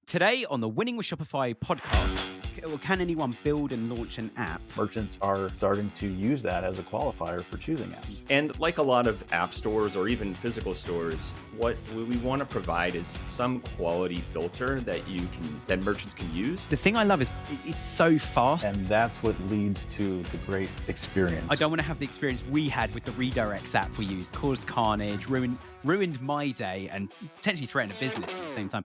Today on the Winning with Shopify podcast, can anyone build and launch an app? Merchants are starting to use that as a qualifier for choosing apps. And like a lot of app stores or even physical stores, what we want to provide is some quality filter that merchants can use. The thing I love is it's so fast. And that's what leads to the great experience. I don't want to have the experience we had with the redirects app we used. Caused carnage, ruined my day, and potentially threatened a business at the same time.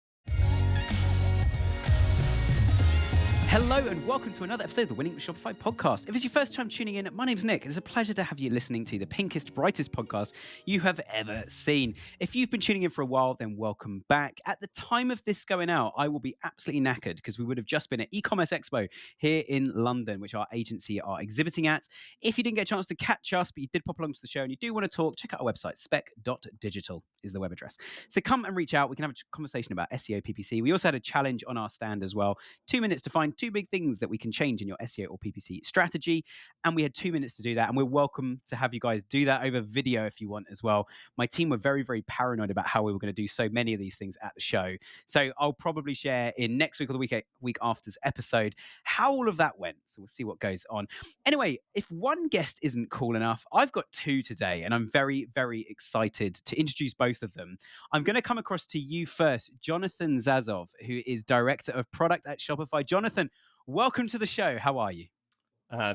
Hello and welcome to another episode of the Winning with Shopify podcast. If it's your first time tuning in, my name's Nick. It's a pleasure to have you listening to the pinkest, brightest podcast you have ever seen. If you've been tuning in for a while, then welcome back. At the time of this going out, I will be absolutely knackered because we would have just been at e-commerce expo here in London, which our agency are exhibiting at. If you didn't get a chance to catch us, but you did pop along to the show and you do want to talk, check out our website, spec.digital is the web address. So come and reach out. We can have a conversation about SEO, PPC. We also had a challenge on our stand as well. 2 minutes to find two big things that we can change in your SEO or PPC strategy. And we had 2 minutes to do that. And we're welcome to have you guys do that over video if you want as well. My team were very, very paranoid about how we were going to do so many of these things at the show. So I'll probably share in next week or the week after's episode how all of that went. So we'll see what goes on. Anyway, if one guest isn't cool enough, I've got two today, and I'm very, very excited to introduce both of them. I'm going to come across to you first, Jonathan Zazov, who is Director of Product at Shopify. Jonathan, welcome to the show. How are you?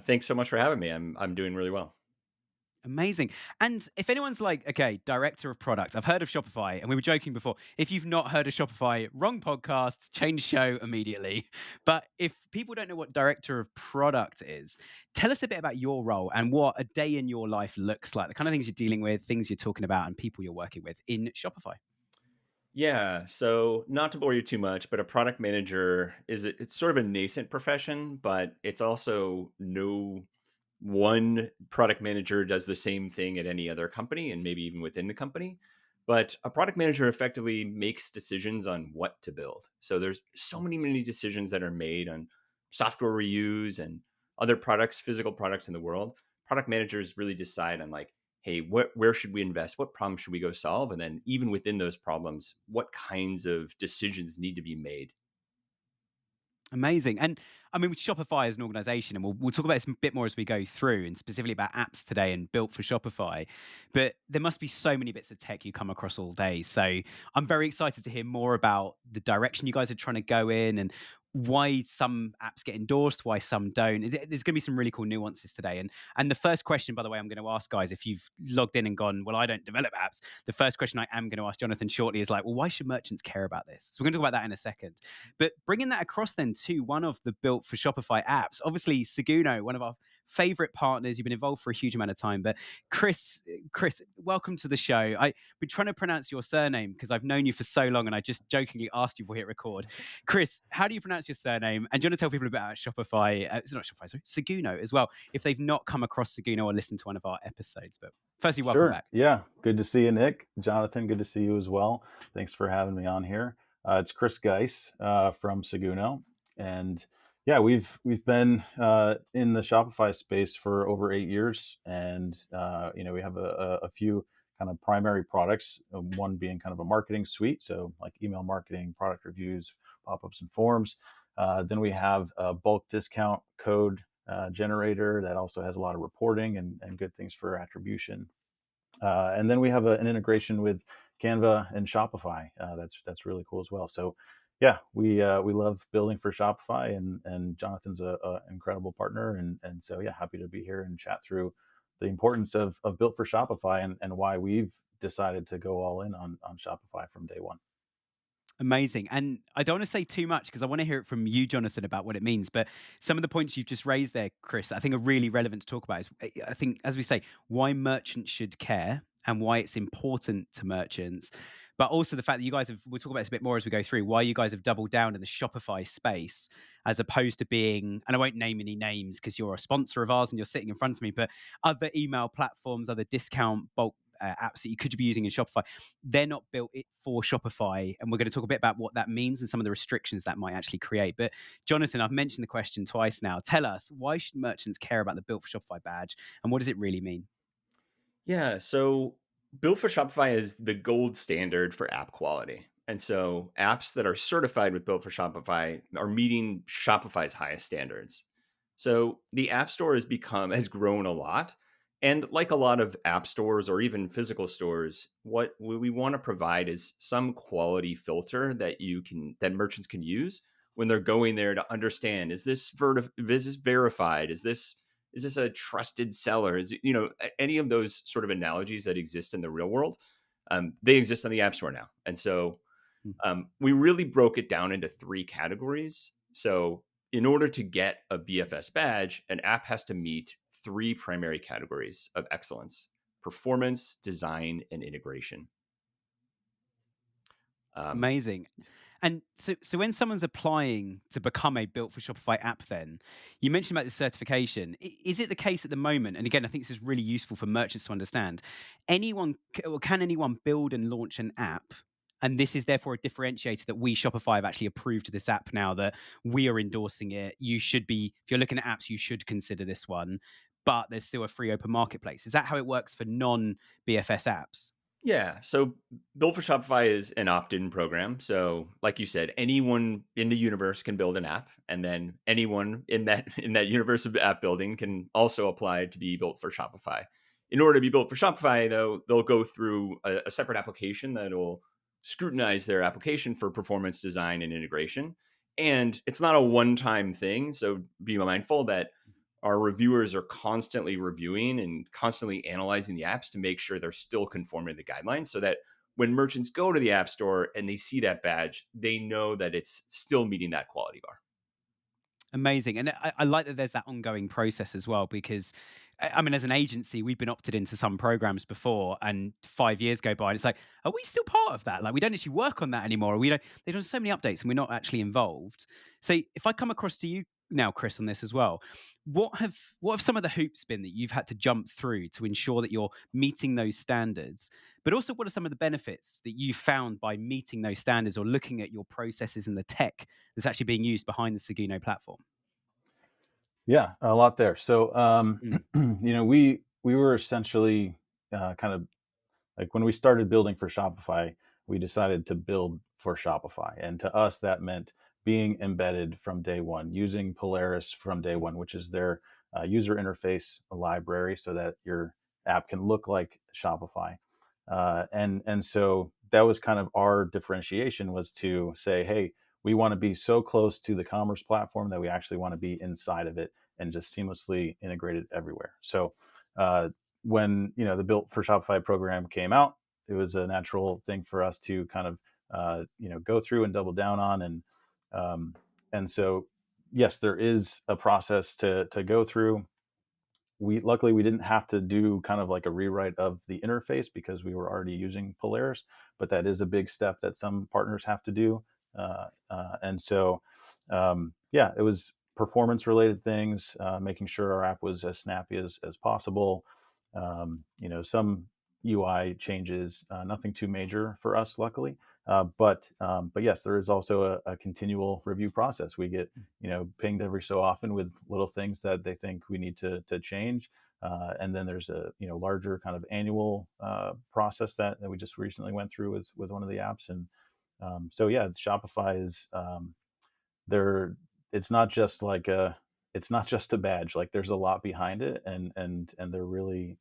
Thanks so much for having me. I'm doing really well. Amazing. And if anyone's like, okay, Director of Product, I've heard of Shopify, and we were joking before. If you've not heard of Shopify, wrong podcast, change show immediately. But if people don't know what Director of Product is, tell us a bit about your role and what a day in your life looks like, the kind of things you're dealing with, things you're talking about, and people you're working with in Shopify. Yeah, so not to bore you too much, but a product manager it's sort of a nascent profession, but it's also no one product manager does the same thing at any other company and maybe even within the company. But a product manager effectively makes decisions on what to build. So there's so many decisions that are made on software we use and other products, physical products in the world. Product managers really decide on like, hey, where should we invest? What problems should we go solve? And then even within those problems, what kinds of decisions need to be made? Amazing. And I mean, with Shopify as an organization, and we'll talk about this a bit more as we go through, and specifically about apps today and built for Shopify. But there must be so many bits of tech you come across all day. So I'm very excited to hear more about the direction you guys are trying to go in and why some apps get endorsed, why some don't. There's going to be some really cool nuances today. And the first question, by the way, I'm going to ask guys, if you've logged in and gone, well, I don't develop apps. The first question I am going to ask Jonathan shortly is like, well, why should merchants care about this? So we're going to talk about that in a second. But bringing that across then to one of the Built for Shopify apps, obviously Seguno, one of our favorite partners. You've been involved for a huge amount of time. But Chris, welcome to the show. I've been trying to pronounce your surname because I've known you for so long, and I just jokingly asked you before we hit record. Chris, how do you pronounce your surname? And do you want to tell people about Shopify? It's not Shopify, sorry, Seguno as well, if they've not come across Seguno or listened to one of our episodes. But firstly, welcome back. Yeah, good to see you, Nick. Jonathan, good to see you as well. Thanks for having me on here. It's Chris Geis from Seguno, and yeah, we've been in the Shopify space for over 8 years, and we have a few kind of primary products. One being kind of a marketing suite, so like email marketing, product reviews, pop-ups, and forms. Then we have a bulk discount code generator that also has a lot of reporting and good things for attribution. And then we have an integration with Canva and Shopify. That's really cool as well. So yeah, we love building for Shopify, and Jonathan's an incredible partner. And so yeah, happy to be here and chat through the importance of Built for Shopify and why we've decided to go all in on Shopify from day one. Amazing. And I don't want to say too much because I want to hear it from you, Jonathan, about what it means. But some of the points you've just raised there, Chris, I think are really relevant to talk about. I think, as we say, why merchants should care and why it's important to merchants. But also the fact that you guys we'll talk about this a bit more as we go through, why you guys have doubled down in the Shopify space as opposed to being, and I won't name any names because you're a sponsor of ours and you're sitting in front of me, but other email platforms, other discount bulk apps that you could be using in Shopify, they're not built for Shopify. And we're going to talk a bit about what that means and some of the restrictions that might actually create. But Jonathan, I've mentioned the question twice now. Tell us, why should merchants care about the Built for Shopify badge? And what does it really mean? Yeah, so Built for Shopify is the gold standard for app quality. And so apps that are certified with Built for Shopify are meeting Shopify's highest standards. So the App Store has grown a lot. And like a lot of app stores or even physical stores, what we want to provide is some quality filter that merchants can use when they're going there to understand, is this verified? Is this a trusted seller? Any of those sort of analogies that exist in the real world, they exist on the App Store now. And so Mm. we really broke it down into three categories. So, in order to get a BFS badge, an app has to meet three primary categories of excellence: performance, design, and integration. Um, Amazing. And so when someone's applying to become a Built for Shopify app, then you mentioned about the certification. Is it the case at the moment? And again, I think this is really useful for merchants to understand. Can anyone build and launch an app? And this is therefore a differentiator that we Shopify have actually approved this app now, that we are endorsing it. You should be, if you're looking at apps, you should consider this one. But there's still a free open marketplace. Is that how it works for non BFS apps? Yeah. So Build for Shopify is an opt-in program. So, like you said, anyone in the universe can build an app, and then anyone in that universe of app building can also apply to be built for Shopify. In order to be built for Shopify, though, they'll go through a separate application that will scrutinize their application for performance, design, and integration. And it's not a one-time thing. So be mindful that our reviewers are constantly reviewing and constantly analyzing the apps to make sure they're still conforming to the guidelines, so that when merchants go to the app store and they see that badge, they know that it's still meeting that quality bar. Amazing. And I like that there's that ongoing process as well, because I mean, as an agency, we've been opted into some programs before, and 5 years go by and it's like, are we still part of that? Like, we don't actually work on that anymore. We don't, they've done so many updates and we're not actually involved. So if I come across to you now, Chris, on this as well, what have some of the hoops been that you've had to jump through to ensure that you're meeting those standards? But also, what are some of the benefits that you found by meeting those standards or looking at your processes and the tech that's actually being used behind the Seguno platform? Yeah, a lot there. So, Mm, we were essentially kind of like when we started building for Shopify, we decided to build for Shopify. And to us, that meant being embedded from day one, using Polaris from day one, which is their user interface library so that your app can look like Shopify. And so that was kind of our differentiation, was to say, hey, we want to be so close to the commerce platform that we actually want to be inside of it and just seamlessly integrated everywhere. So when the Built for Shopify program came out, it was a natural thing for us to kind of go through and double down on, um, and so yes, there is a process to go through. We luckily we didn't have to do kind of like a rewrite of the interface because we were already using Polaris, but that is a big step that some partners have to do. And so, yeah, it was performance related things, making sure our app was as snappy as possible. Some UI changes, nothing too major for us, luckily. But yes, there is also a continual review process. We get pinged every so often with little things that they think we need to change. And then there's a larger kind of annual process that we just recently went through with one of the apps. And so yeah, Shopify is there. It's not just like it's not just a badge. Like there's a lot behind it, and they're really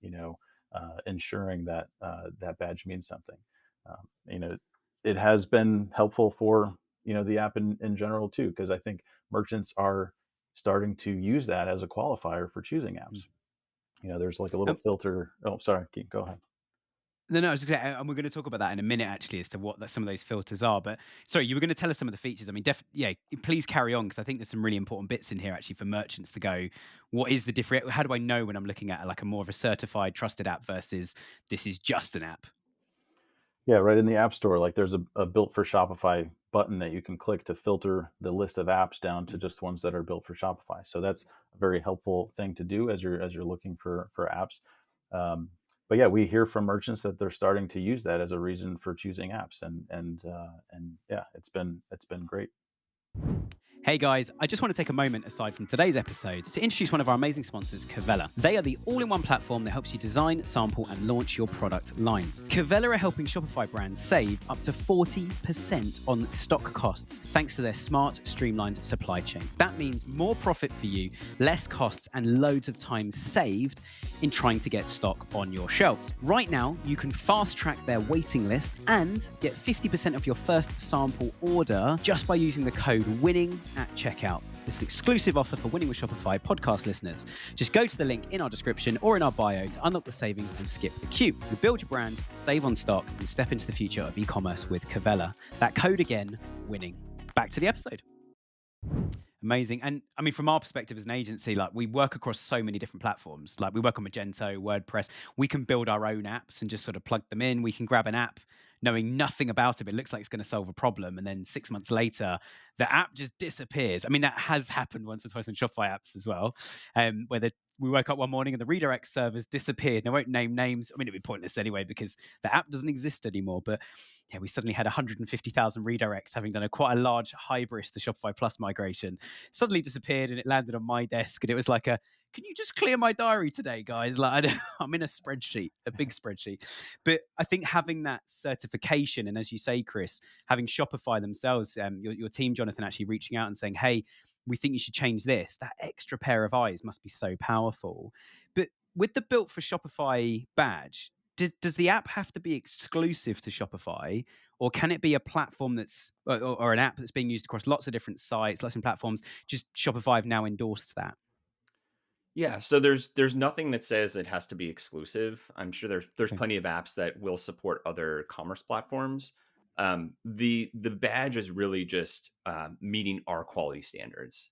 ensuring that that badge means something. Um, you know, it has been helpful for the app in general too, because I think merchants are starting to use that as a qualifier for choosing mm. apps. There's like a little Um, filter. Oh, sorry, go ahead. no, I was gonna say, and we're going to talk about that in a minute, actually, as to what some of those filters are. But sorry, you were going to tell us some of the features. I mean, yeah, please carry on, because I think there's some really important bits in here actually for merchants to go. What is the different? How do I know when I'm looking at like a more of a certified, trusted app versus this is just an app? Yeah, right in the App Store, like there's a Built for Shopify button that you can click to filter the list of apps down to just ones that are built for Shopify. So that's a very helpful thing to do as you're looking for apps. Um, but yeah, we hear from merchants that they're starting to use that as a reason for choosing apps, and yeah, it's been great. Hey guys, I just want to take a moment aside from today's episode to introduce one of our amazing sponsors, Cavella. They are the all-in-one platform that helps you design, sample, and launch your product lines. Cavella are helping Shopify brands save up to 40% on stock costs thanks to their smart, streamlined supply chain. That means more profit for you, less costs, and loads of time saved in trying to get stock on your shelves. Right now, you can fast-track their waiting list and get 50% of your first sample order just by using the code WINNING at checkout. This is an exclusive offer for Winning with Shopify podcast listeners. Just go to the link in our description or in our bio to unlock the savings and skip the queue. You build your brand, save on stock, and step into the future of e-commerce with Cavella. That code again, WINNING. Back to the episode. Amazing. And I mean, from our perspective as an agency, like we work across so many different platforms. Like we work on Magento, WordPress. We can build our own apps and just sort of plug them in. We can grab an app knowing nothing about it, but it looks like it's going to solve a problem. And then 6 months later, the app just disappears. I mean, that has happened once or twice on Shopify apps as well, we woke up one morning and the redirect servers disappeared. And I won't name names. I mean, it'd be pointless anyway because the app doesn't exist anymore. But yeah, we suddenly had 150,000 redirects, having done quite a large Hybris to Shopify Plus migration. Suddenly disappeared, and it landed on my desk. And it was like can you just clear my diary today, guys? Like I'm in a spreadsheet, a big spreadsheet. But I think having that certification, and as you say, Chris, having Shopify themselves, your team, Jonathan, actually reaching out and saying, hey, we think you should change this. That extra pair of eyes must be so powerful. But with the Built for Shopify badge, does the app have to be exclusive to Shopify, or can it be a platform that's or an app that's being used across lots of different sites, lots of platforms? Just Shopify have now endorsed that. Yeah, so there's nothing that says it has to be exclusive. I'm sure there's Okay. plenty of apps that will support other commerce platforms. The badge is really just meeting our quality standards.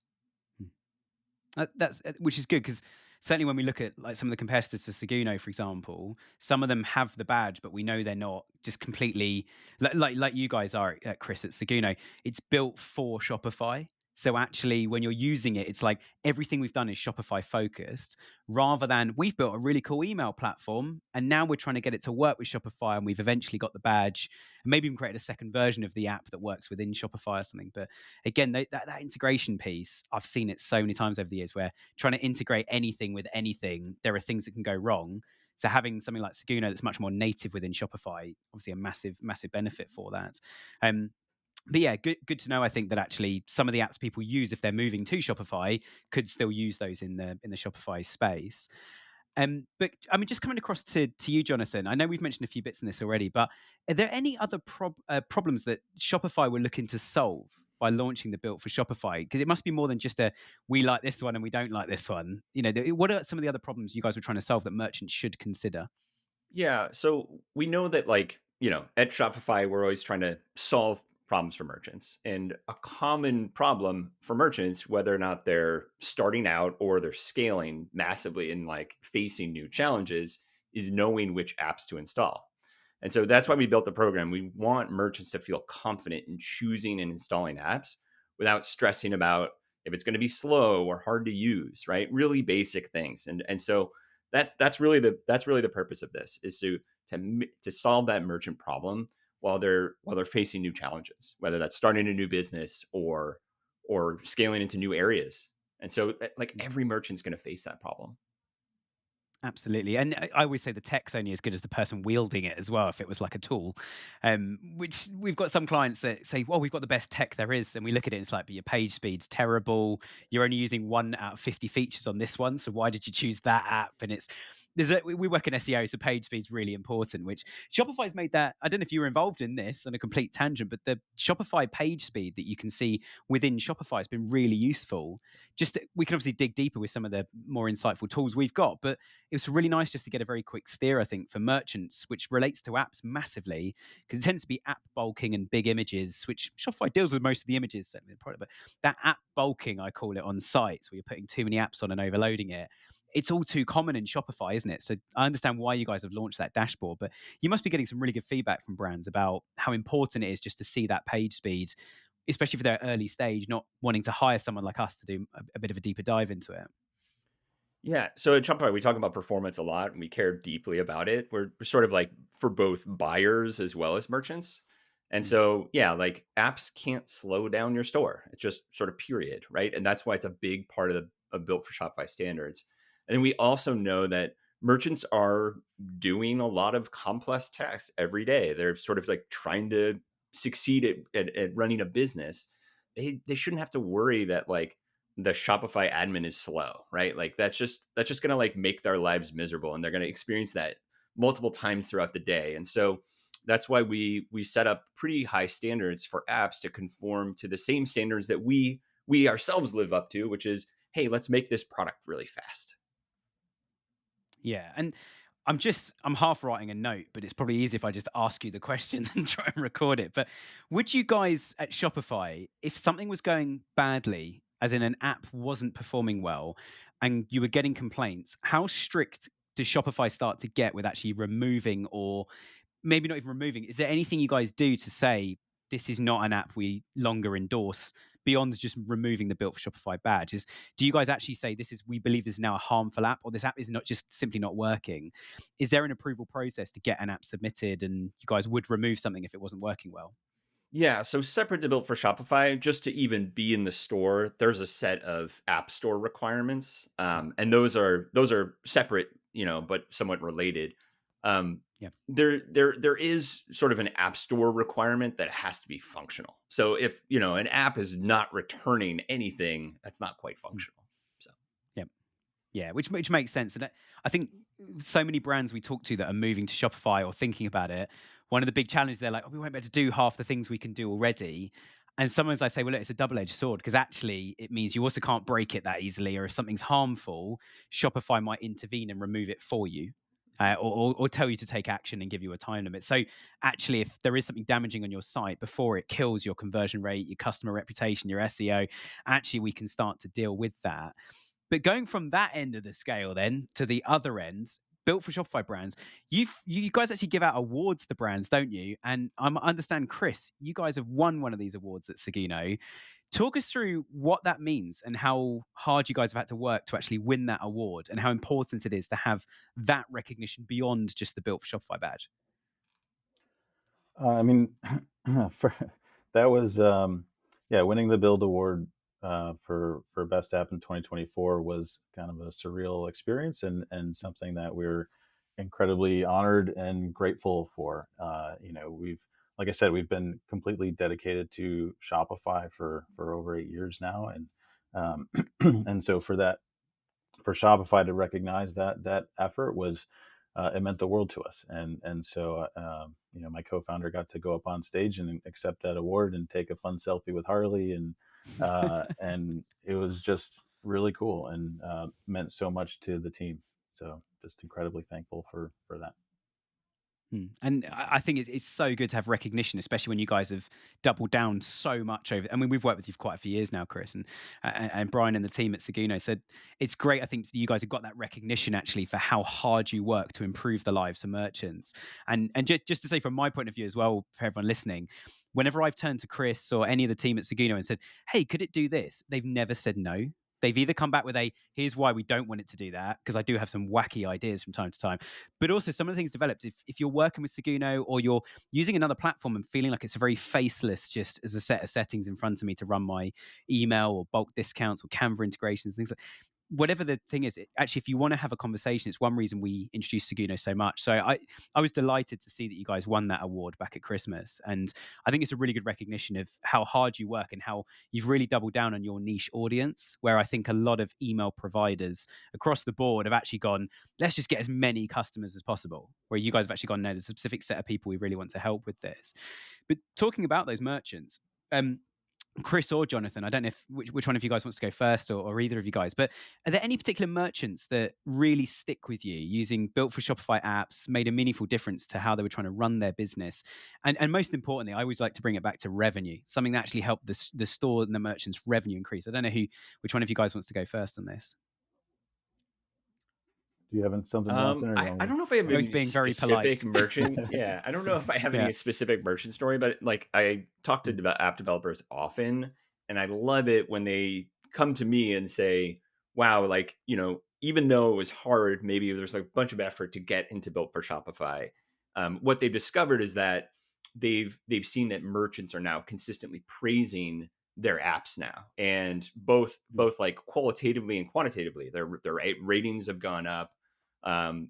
That's which is good because certainly when we look at like some of the competitors to Seguno, for example, some of them have the badge, but we know they're not just completely like you guys are, Chris, at Seguno. It's built for Shopify. So actually, when you're using it, it's like everything we've done is Shopify focused, rather than we've built a really cool email platform and now we're trying to get it to work with Shopify, and we've eventually got the badge and maybe even created a second version of the app that works within Shopify or something. But again, that integration piece, I've seen it so many times over the years where trying to integrate anything with anything, there are things that can go wrong. So having something like Seguno that's much more native within Shopify, obviously a massive, massive benefit for that. But yeah, good to know. I think that actually some of the apps people use if they're moving to Shopify could still use those in the Shopify space. But I mean, just coming across to you, Jonathan. I know we've mentioned a few bits in this already, but are there any other problems that Shopify were looking to solve by launching the Built for Shopify? Because it must be more than just we like this one and we don't like this one. You know, what are some of the other problems you guys were trying to solve that merchants should consider? Yeah, so we know that at Shopify we're always trying to solve problems for merchants. And a common problem for merchants, whether or not they're starting out or they're scaling massively and like facing new challenges, is knowing which apps to install. And so that's why we built the program. We want merchants to feel confident in choosing and installing apps without stressing about if it's going to be slow or hard to use, right? Really basic things. And so that's really the purpose of this, is to solve that merchant problem while they're facing new challenges, whether that's starting a new business or scaling into new areas. And so like every merchant's going to face that problem. Absolutely. And I always say the tech's only as good as the person wielding it as well, if it was like a tool. Which we've got some clients that say, well, we've got the best tech there is. And we look at it, and it's like, but your page speed's terrible. You're only using 1 out of 50 features on this one. So why did you choose that app? And we work in SEO, so page speed's really important, which Shopify's made that. I don't know if you were involved in this on a complete tangent, but the Shopify page speed that you can see within Shopify has been really useful. We can obviously dig deeper with some of the more insightful tools we've got, but it was really nice just to get a very quick steer, I think, for merchants, which relates to apps massively because it tends to be app bulking and big images, which Shopify deals with most of the images, certainly the product, but that app bulking, I call it, on sites where you're putting too many apps on and overloading it. It's all too common in Shopify, isn't it? So I understand why you guys have launched that dashboard, but you must be getting some really good feedback from brands about how important it is just to see that page speed, especially for their early stage, not wanting to hire someone like us to do a bit of a deeper dive into it. Yeah. So at Shopify, we talk about performance a lot and we care deeply about it. We're sort of like for both buyers as well as merchants. And Mm. so, yeah, like apps can't slow down your store. It's just sort of period, right? And that's why it's a big part of the of Built for Shopify standards. And then we also know that merchants are doing a lot of complex tasks every day. They're sort of like trying to succeed at running a business. They shouldn't have to worry that like the Shopify admin is slow, right? Like that's just gonna like make their lives miserable, and they're gonna experience that multiple times throughout the day. And so that's why we set up pretty high standards for apps to conform to the same standards that we ourselves live up to, which is, hey, let's make this product really fast. Yeah, and I'm half writing a note, but it's probably easier if I just ask you the question than try and record it. But would you guys at Shopify, if something was going badly, as in an app wasn't performing well, and you were getting complaints, how strict does Shopify start to get with actually removing, or maybe not even removing? Is there anything you guys do to say this is not an app we longer endorse beyond just removing the Built for Shopify badge? Do you guys actually say we believe this is now a harmful app, or this app is not just simply not working? Is there an approval process to get an app submitted, and you guys would remove something if it wasn't working well? Yeah, so separate to Built for Shopify, just to even be in the store, there's a set of app store requirements, and those are separate, but somewhat related. Yeah. There is sort of an app store requirement that has to be functional. So if an app is not returning anything, that's not quite Mm. functional. So Yeah. Yeah, which makes sense. And I think so many brands we talk to that are moving to Shopify or thinking about it, one of the big challenges they're like, oh, we won't be able to do half the things we can do already. And sometimes I say, well, look, it's a double-edged sword because actually it means you also can't break it that easily, or if something's harmful, Shopify might intervene and remove it for you. Or tell you to take action and give you a time limit. So actually, if there is something damaging on your site before it kills your conversion rate, your customer reputation, your SEO, actually we can start to deal with that. But going from that end of the scale then to the other end, Built for Shopify brands, you guys actually give out awards to brands, don't you? And I understand, Chris, you guys have won one of these awards at Seguno. Talk us through what that means and how hard you guys have had to work to actually win that award, and how important it is to have that recognition beyond just the Built for Shopify badge. I mean, for, that was yeah, winning the Build Award for Best App in 2024 was kind of a surreal experience, and something that we're incredibly honored and grateful for. We've, like I said, we've been completely dedicated to Shopify for over 8 years now, and and so for Shopify to recognize that effort was, it meant the world to us. And so my co-founder got to go up on stage and accept that award and take a fun selfie with Harley, and it was just really cool, and meant so much to the team. So just incredibly thankful for that. And I think it's so good to have recognition, especially when you guys have doubled down so much over. I mean, we've worked with you for quite a few years now, Chris, and Brian and the team at Seguno said it's great. I think you guys have got that recognition actually for how hard you work to improve the lives of merchants. And just to say from my point of view as well, for everyone listening, whenever I've turned to Chris or any of the team at Seguno and said, "Hey, could it do this?" They've never said no. They've either come back with "Here's why we don't want it to do that," because I do have some wacky ideas from time to time, but also some of the things developed. If you're working with Seguno or you're using another platform and feeling like it's a very faceless, just as a set of settings in front of me to run my email or bulk discounts or Canva integrations, things like whatever the thing is, actually, if you want to have a conversation, it's one reason we introduced Seguno so much. So I was delighted to see that you guys won that award back at Christmas. And I think it's a really good recognition of how hard you work and how you've really doubled down on your niche audience, where I think a lot of email providers across the board have actually gone, let's just get as many customers as possible. Where you guys have actually gone, no, there's a specific set of people we really want to help with this. But talking about those merchants, Chris or Jonathan, I don't know if which one of you guys wants to go first, or either of you guys, but are there any particular merchants that really stick with you using Built for Shopify apps, made a meaningful difference to how they were trying to run their business? And most importantly, I always like to bring it back to revenue, something that actually helped the store and the merchants' revenue increase. I don't know which one of you guys wants to go first on this. Do you have something, Jonathan, or you I want me? don't know if I have Both any being very polite. specific merchant. Yeah, I don't know if I have Yeah. any specific merchant story, but like I talk to app developers often, and I love it when they come to me and say, "Wow, like even though it was hard, maybe there's like a bunch of effort to get into Built for Shopify." What they've discovered is that they've seen that merchants are now consistently praising their apps now, and both like qualitatively and quantitatively, their ratings have gone up.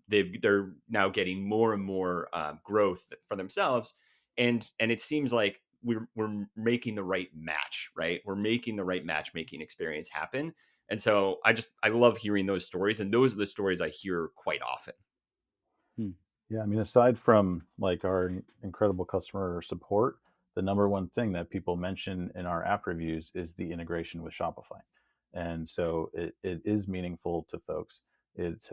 They're now getting more and more growth for themselves, and it seems like we're making the right match, right? We're making the right matchmaking experience happen. And so I love hearing those stories, and those are the stories I hear quite often. Yeah, I mean, aside from like our incredible customer support, the number one thing that people mention in our app reviews is the integration with Shopify. And so it is meaningful to folks. It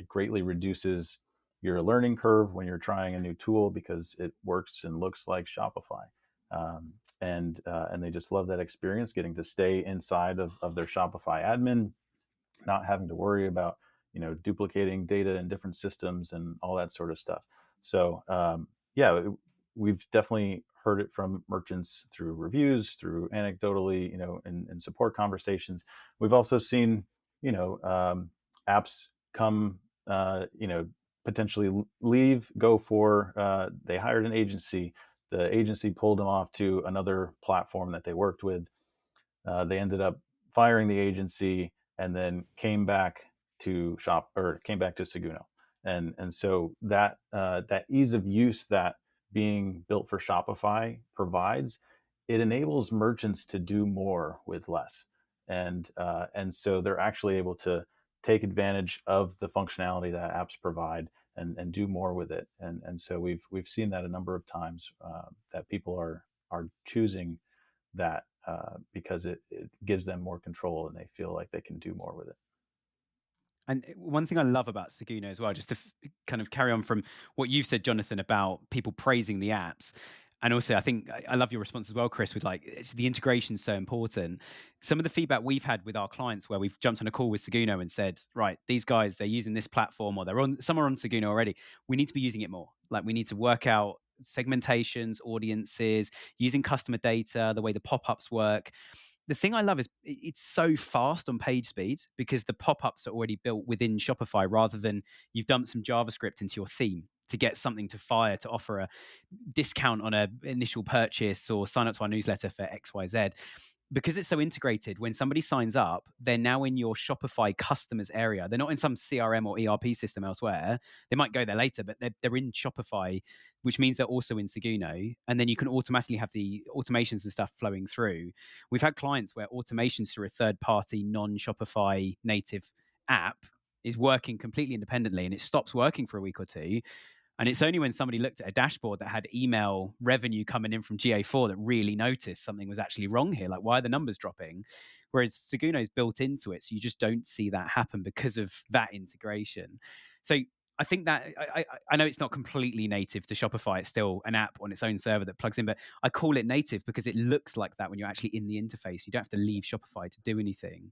greatly reduces your learning curve when you're trying a new tool because it works and looks like Shopify. And they just love that experience, getting to stay inside of their Shopify admin, not having to worry about duplicating data in different systems and all that sort of stuff. So yeah, we've definitely heard it from merchants through reviews, through anecdotally, in support conversations. We've also seen apps come, potentially leave, go for, they hired an agency, the agency pulled them off to another platform that they worked with. They ended up firing the agency and then came back to Seguno. And so that ease of use that being built for Shopify provides, it enables merchants to do more with less. And so they're actually able to take advantage of the functionality that apps provide and do more with it. And so we've seen that a number of times, that people are choosing that, because it gives them more control and they feel like they can do more with it. And one thing I love about Seguno as well, just to kind of carry on from what you've said, Jonathan, about people praising the apps. And also, I think I love your response as well, Chris, with like, the integration is so important. Some of the feedback we've had with our clients where we've jumped on a call with Seguno and said, right, these guys, they're using this platform, or some are on Seguno already. We need to be using it more. Like, we need to work out segmentations, audiences, using customer data, the way the pop-ups work. The thing I love is it's so fast on page speed because the pop-ups are already built within Shopify, rather than you've dumped some JavaScript into your theme to get something to fire to offer a discount on an initial purchase or sign up to our newsletter for XYZ. Because it's so integrated, when somebody signs up, they're now in your Shopify customers area. They're not in some CRM or ERP system elsewhere. They might go there later, but they're in Shopify, which means they're also in Seguno. And then you can automatically have the automations and stuff flowing through. We've had clients where automations through a third-party non-Shopify native app is working completely independently, and it stops working for a week or two. And it's only when somebody looked at a dashboard that had email revenue coming in from GA4 that really noticed something was actually wrong here. Like, why are the numbers dropping? Whereas Seguno is built into it, so you just don't see that happen because of that integration. So I think that I know it's not completely native to Shopify. It's still an app on its own server that plugs in, but I call it native because it looks like that when you're actually in the interface. You don't have to leave Shopify to do anything.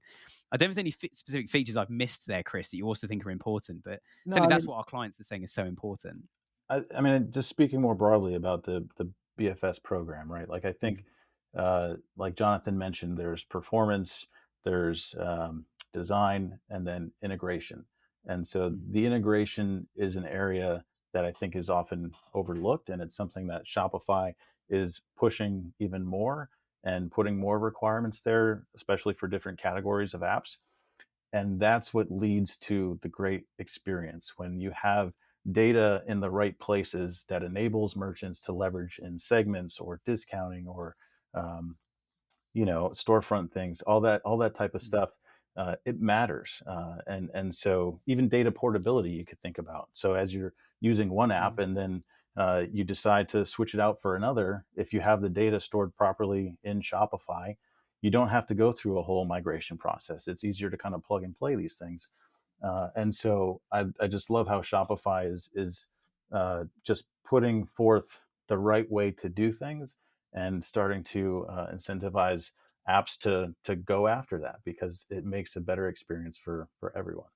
I don't know if there's any specific features I've missed there, Chris, that you also think are important, but No, certainly I that's mean, what our clients are saying is so important. I mean, just speaking more broadly about the BFS program, right? Like, I think, like Jonathan mentioned, there's performance, there's design, and then integration. And so the integration is an area that I think is often overlooked, and it's something that Shopify is pushing even more and putting more requirements there, especially for different categories of apps. And that's what leads to the great experience when you have data in the right places that enables merchants to leverage in segments or discounting or um, storefront things, all that type of stuff. It matters, and so even data portability you could think about. So as you're using one app and then you decide to switch it out for another, if you have the data stored properly in Shopify, you don't have to go through a whole migration process. It's easier to kind of plug and play these things. And so I just love how Shopify is just putting forth the right way to do things and starting to incentivize apps to go after that, because it makes a better experience for everyone.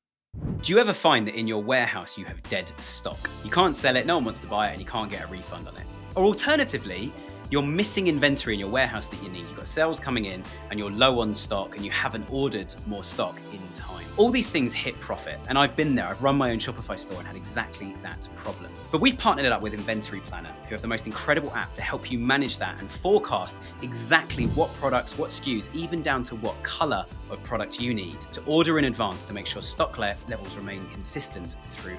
Do you ever find that in your warehouse you have dead stock? You can't sell it, no one wants to buy it, and you can't get a refund on it? Or alternatively, you're missing inventory in your warehouse that you need. You've got sales coming in and you're low on stock and you haven't ordered more stock in time. All these things hit profit. And I've been there. I've run my own Shopify store and had exactly that problem. But we've partnered it up with Inventory Planner, who have the most incredible app to help you manage that and forecast exactly what products, what SKUs, even down to what color of product you need to order in advance to make sure stock levels remain consistent throughout.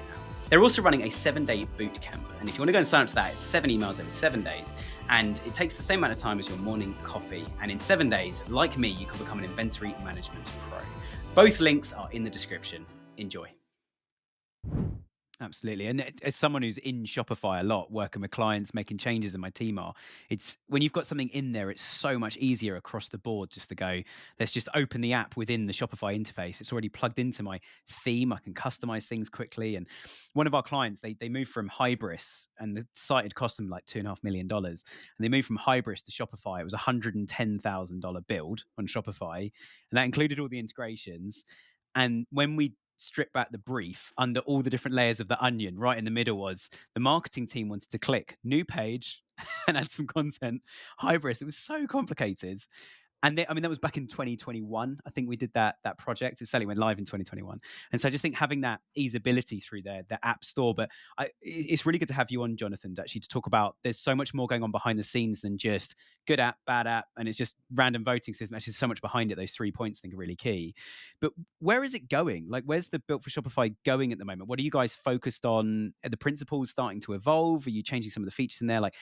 They're also running a 7-day boot camp. And if you want to go and sign up to that, it's 7 emails over 7 days. And it takes the same amount of time as your morning coffee. And in 7 days, like me, you can become an inventory management pro. Both links are in the description. Enjoy. Absolutely. And as someone who's in Shopify a lot, working with clients, making changes in my team it's when you've got something in there, it's so much easier across the board just to go, let's just open the app within the Shopify interface. It's already plugged into my theme. I can customize things quickly. And one of our clients, they moved from Hybris, and the site had cost them like $2.5 million. And they moved from Hybris to Shopify. It was a $110,000 build on Shopify. And that included all the integrations. And when we strip back the brief, under all the different layers of the onion, right in the middle was the marketing team wanted to click new page and add some content. Hybris, it was so complicated. And that was back in 2021. I think we did that project. It certainly went live in 2021. And so I just think having that easeability through the app store. But it's really good to have you on, Jonathan, actually to talk about there's so much more going on behind the scenes than just good app, bad app, and it's just random voting system. Actually, so much behind it. Those 3 points I think are really key. But where is it going? Like, where's the Built for Shopify going at the moment? What are you guys focused on? Are the principles starting to evolve? Are you changing some of the features in there? Like,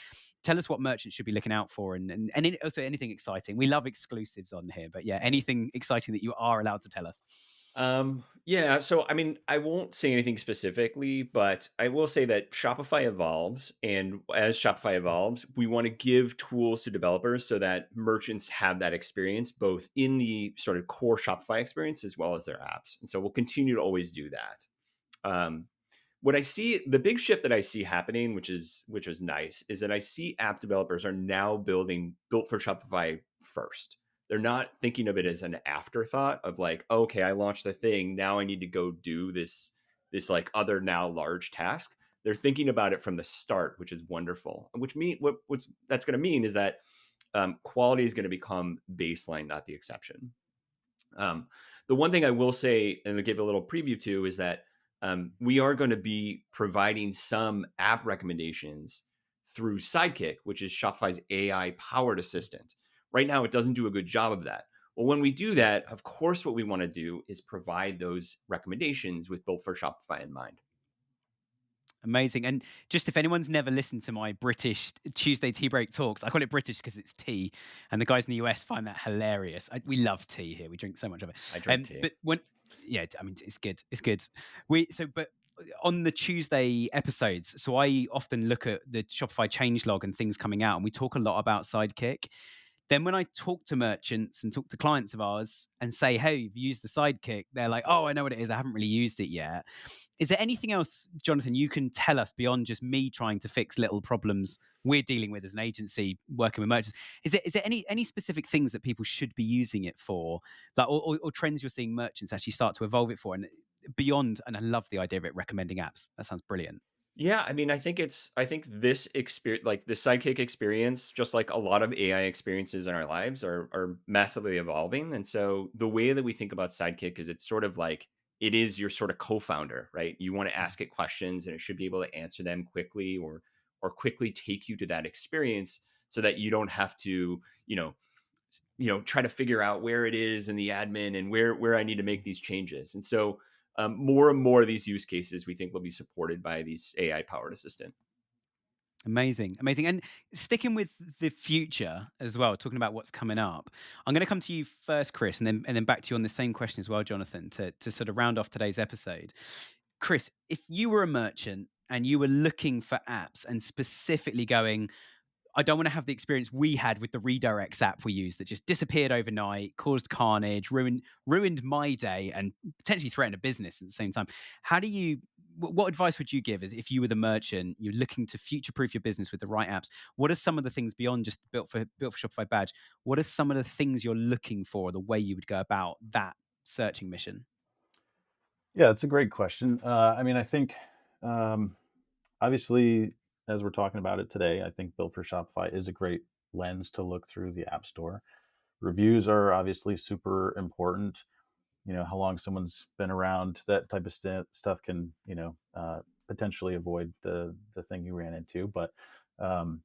tell us what merchants should be looking out for, and also anything exciting. We love exclusives on here, but yeah, anything exciting that you are allowed to tell us. Yeah, so I mean, I won't say anything specifically, but I will say that Shopify evolves, and as Shopify evolves, we want to give tools to developers so that merchants have that experience both in the sort of core Shopify experience as well as their apps. And so we'll continue to always do that. Um, what I see, the big shift that I see happening, which is nice, is that I see app developers are now building Built for Shopify first. They're not thinking of it as an afterthought of like, okay, I launched the thing, now I need to go do this like other now large task. They're thinking about it from the start, which is wonderful. Which mean what's that's going to mean is that quality is going to become baseline, not the exception. Um, the one thing I will say, and to give a little preview to, is that we are going to be providing some app recommendations through Sidekick, which is Shopify's AI powered assistant. Right now, it doesn't do a good job of that. Well, when we do that, of course, what we want to do is provide those recommendations with Built for Shopify in mind. Amazing. And just if anyone's never listened to my British Tuesday tea break talks, I call it British because it's tea, and the guys in the US find that hilarious. We love tea here. We drink so much of it. I drink tea. But yeah, I mean, it's good. It's good. But on the Tuesday episodes, so I often look at the Shopify changelog and things coming out, and we talk a lot about Sidekick. Then when I talk to merchants and talk to clients of ours and say, hey, you've used the Sidekick, they're like, oh, I know what it is. I haven't really used it yet. Is there anything else, Jonathan, you can tell us beyond just me trying to fix little problems we're dealing with as an agency working with merchants? Is there any specific things that people should be using it for, like, or trends you're seeing merchants actually start to evolve it for, and beyond? And I love the idea of it recommending apps. That sounds brilliant. Yeah, I mean, I think this experience, like the Sidekick experience, just like a lot of AI experiences in our lives, are massively evolving. And so the way that we think about Sidekick is it's sort of like it is your sort of co-founder, right? You want to ask it questions, and it should be able to answer them quickly, or quickly take you to that experience, so that you don't have to, try to figure out where it is in the admin and where I need to make these changes. And so more and more of these use cases we think will be supported by these AI powered assistant. Amazing, amazing. And sticking with the future as well, talking about what's coming up, I'm going to come to you first, Chris, and then back to you on the same question as well, Jonathan, to sort of round off today's episode. Chris, if you were a merchant and you were looking for apps and specifically going, I don't want to have the experience we had with the redirects app we used that just disappeared overnight, caused carnage, ruined my day, and potentially threatened a business at the same time. What advice would you give if you were the merchant, you're looking to future-proof your business with the right apps? What are some of the things beyond just built for Shopify badge? What are some of the things you're looking for, the way you would go about that searching mission? Yeah, it's a great question. I mean, I think obviously, as we're talking about it today, I think Built for Shopify is a great lens to look through the App Store. Reviews are obviously super important. How long someone's been around, that type of stuff can, potentially avoid the thing you ran into. But um,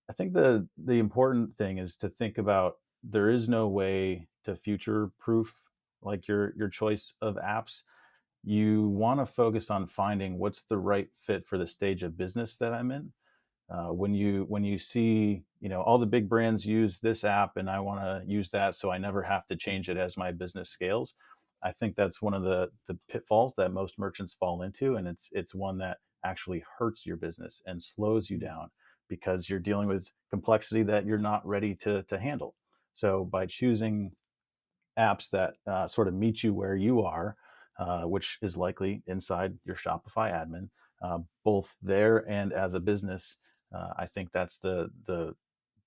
I think the important thing is to think about, there is no way to future proof like your choice of apps. You want to focus on finding what's the right fit for the stage of business that I'm in. When you see, all the big brands use this app and I want to use that so I never have to change it as my business scales, I think that's one of the pitfalls that most merchants fall into, and it's one that actually hurts your business and slows you down because you're dealing with complexity that you're not ready to handle. So by choosing apps that sort of meet you where you are, which is likely inside your Shopify admin, both there and as a business. I think that's the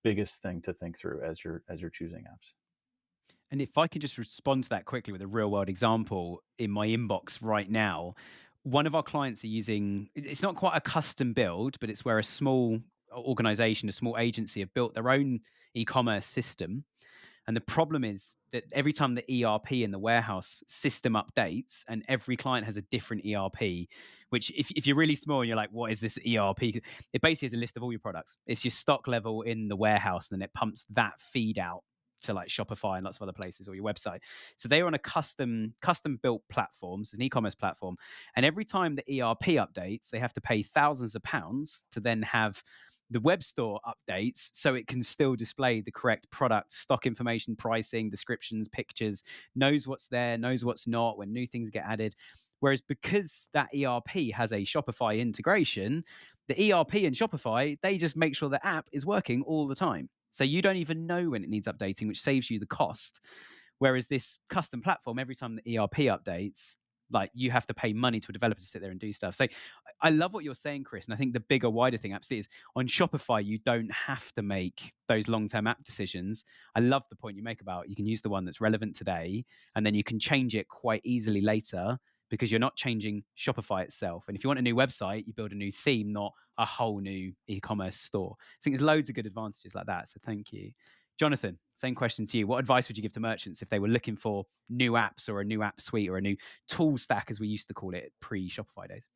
biggest thing to think through as you're choosing apps. And if I could just respond to that quickly with a real world example in my inbox right now, one of our clients are using, it's not quite a custom build, but it's where a small organization, a small agency have built their own e-commerce system. And the problem is that every time the ERP in the warehouse system updates, and every client has a different ERP, which if you're really small and you're like, what is this ERP? It basically is a list of all your products. It's your stock level in the warehouse, and then it pumps that feed out to like Shopify and lots of other places, or your website. So they're on a custom built platforms, an e-commerce platform. And every time the ERP updates, they have to pay thousands of pounds to then have the web store updates so it can still display the correct product, stock information, pricing, descriptions, pictures, knows what's there, knows what's not when new things get added. Whereas because that ERP has a Shopify integration, the ERP and Shopify, they just make sure the app is working all the time. So you don't even know when it needs updating, which saves you the cost. Whereas this custom platform, every time the ERP updates, like you have to pay money to a developer to sit there and do stuff. So I love what you're saying, Chris. And I think the bigger, wider thing absolutely is on Shopify, you don't have to make those long-term app decisions. I love the point you make about you can use the one that's relevant today, and then you can change it quite easily later because you're not changing Shopify itself. And if you want a new website, you build a new theme, not a whole new e-commerce store. I think there's loads of good advantages like that. So thank you. Jonathan, same question to you. What advice would you give to merchants if they were looking for new apps or a new app suite or a new tool stack, as we used to call it pre-Shopify days?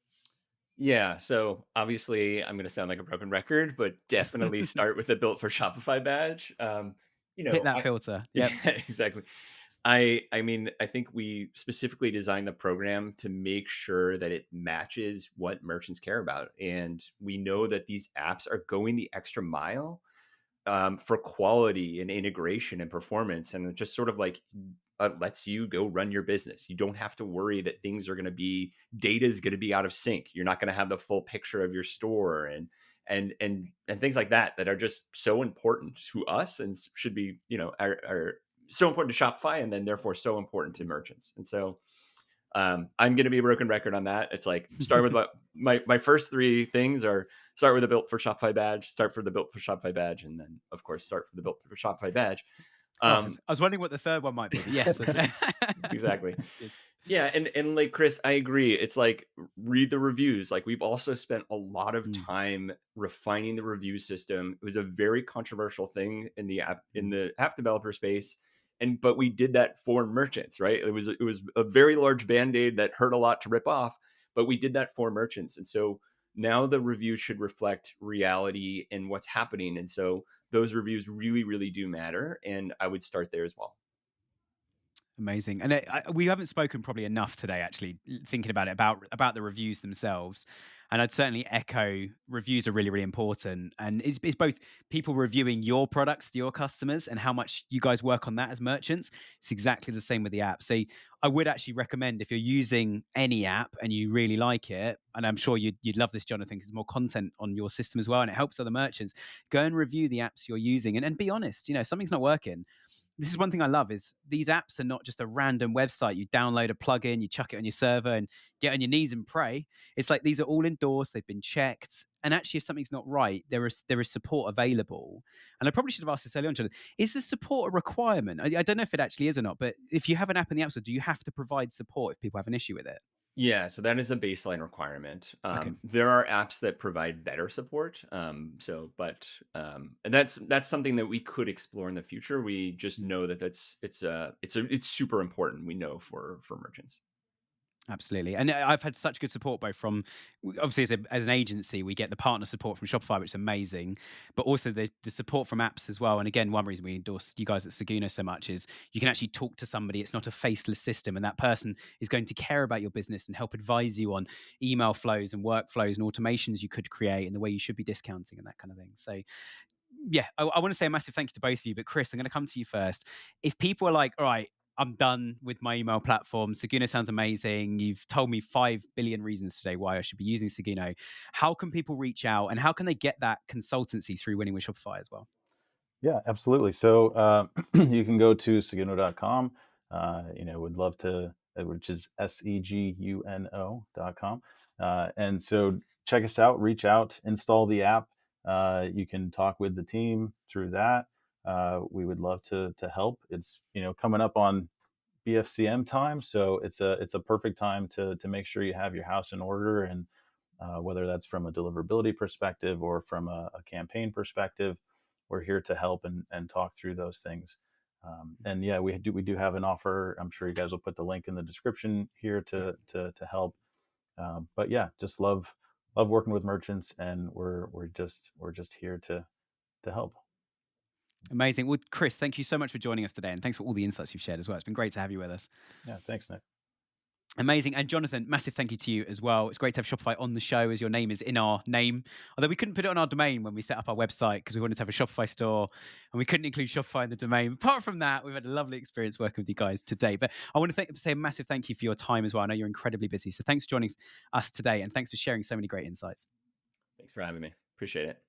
Yeah, so obviously I'm going to sound like a broken record, but definitely start with the Built for Shopify badge. Hit that I filter. yeah, Yep. exactly. I mean, I think we specifically designed the program to make sure that it matches what merchants care about, and we know that these apps are going the extra mile for quality and integration and performance, and it just sort of like lets you go run your business. You don't have to worry that things are going to be data is going to be out of sync. You're not going to have the full picture of your store and things like that are just so important to us and should be are so important to Shopify and then therefore so important to merchants. And so I'm going to be a broken record on that. It's like start with my first three things are start with the Built for Shopify badge, start for the Built for Shopify badge, and then of course start for the Built for Shopify badge. Oh, Um, I was wondering what the third one might be, but yes, that's exactly. good. Yeah, and like Chris, I agree. It's like read the reviews. Like we've also spent a lot of Mm, time refining the review system. It was a very controversial thing in mm. the app developer space. And but we did that for merchants, right? It was a very large band-aid that hurt a lot to rip off, but we did that for merchants. And so now the review should reflect reality and what's happening. And so those reviews really, really do matter. And I would start there as well. Amazing. And we haven't spoken probably enough today, actually, thinking about it, about the reviews themselves. And I'd certainly echo reviews are really, really important. And it's both people reviewing your products to your customers and how much you guys work on that as merchants. It's exactly the same with the app. So I would actually recommend if you're using any app and you really like it, and I'm sure you'd love this, Jonathan, because there's more content on your system as well, and it helps other merchants, go and review the apps you're using and be honest. Something's not working. This is one thing I love is these apps are not just a random website. You download a plugin, you chuck it on your server and get on your knees and pray. It's like these are all endorsed, they've been checked. And actually, if something's not right, there is support available. And I probably should have asked this earlier on, Jonathan. Is the support a requirement? I don't know if it actually is or not, but if you have an app in the App Store, do you have to provide support if people have an issue with it? Yeah, so that is a baseline requirement. Okay. There are apps that provide better support. And that's something that we could explore in the future. We just know that it's super important. We know for merchants. Absolutely. And I've had such good support both from, obviously, as an agency, we get the partner support from Shopify, which is amazing, but also the support from apps as well. And again, one reason we endorse you guys at Seguno so much is you can actually talk to somebody. It's not a faceless system, and that person is going to care about your business and help advise you on email flows and workflows and automations you could create and the way you should be discounting and that kind of thing. So yeah, I want to say a massive thank you to both of you. But Chris, I'm going to come to you first. If people are like, all right, I'm done with my email platform, Seguno sounds amazing. You've told me 5 billion reasons today why I should be using Seguno. How can people reach out and how can they get that consultancy through Winning with Shopify as well? Yeah, absolutely. So you can go to seguno.com. Would love to, which is seguno.com. And so check us out, reach out, install the app. You can talk with the team through that. We would love to help. It's coming up on BFCM time, so it's a perfect time to make sure you have your house in order, and whether that's from a deliverability perspective or from a campaign perspective, we're here to help and talk through those things. And yeah, we do have an offer. I'm sure you guys will put the link in the description here to help. But yeah, just love working with merchants, and we're just here to help. Amazing. Well, Chris, thank you so much for joining us today. And thanks for all the insights you've shared as well. It's been great to have you with us. Yeah, thanks, Nick. Amazing. And Jonathan, massive thank you to you as well. It's great to have Shopify on the show as your name is in our name. Although we couldn't put it on our domain when we set up our website because we wanted to have a Shopify store and we couldn't include Shopify in the domain. Apart from that, we've had a lovely experience working with you guys today. But I want to say a massive thank you for your time as well. I know you're incredibly busy. So thanks for joining us today and thanks for sharing so many great insights. Thanks for having me. Appreciate it.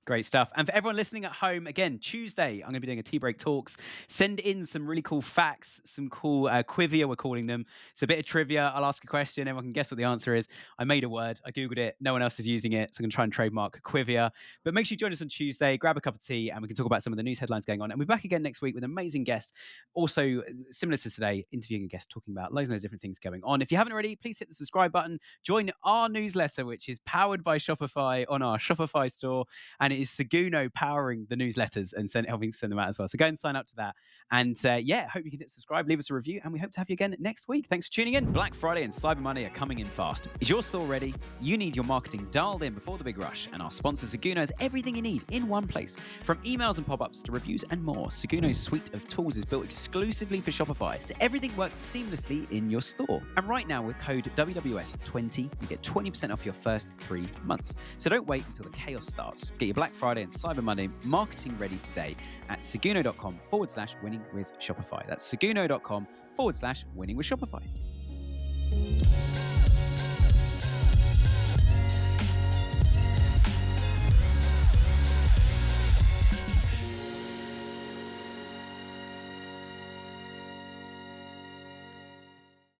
Great stuff. And for everyone listening at home, again, Tuesday, I'm going to be doing a Tea Break Talks. Send in some really cool facts, some cool quivia, we're calling them. It's a bit of trivia. I'll ask a question. Everyone can guess what the answer is. I made a word. I Googled it. No one else is using it. So I'm going to try and trademark quivia. But make sure you join us on Tuesday. Grab a cup of tea and we can talk about some of the news headlines going on. And we're back again next week with an amazing guest. Also, similar to today, interviewing a guest talking about loads and loads of different things going on. If you haven't already, please hit the subscribe button. Join our newsletter, which is powered by Shopify on our Shopify store. And it is Seguno powering the newsletters and helping send them out as well. So go and sign up to that. And hope you can hit subscribe, leave us a review, and we hope to have you again next week. Thanks for tuning in. Black Friday and Cyber Monday are coming in fast. Is your store ready? You need your marketing dialed in before the big rush. And our sponsor, Seguno, has everything you need in one place. From emails and pop-ups to reviews and more, Seguno's suite of tools is built exclusively for Shopify, so everything works seamlessly in your store. And right now, with code WWS20, you get 20% off your first 3 months. So don't wait until the chaos starts. Get your Black Friday and Cyber Monday marketing ready today at seguno.com/winning with Shopify. That's seguno.com/winning with Shopify.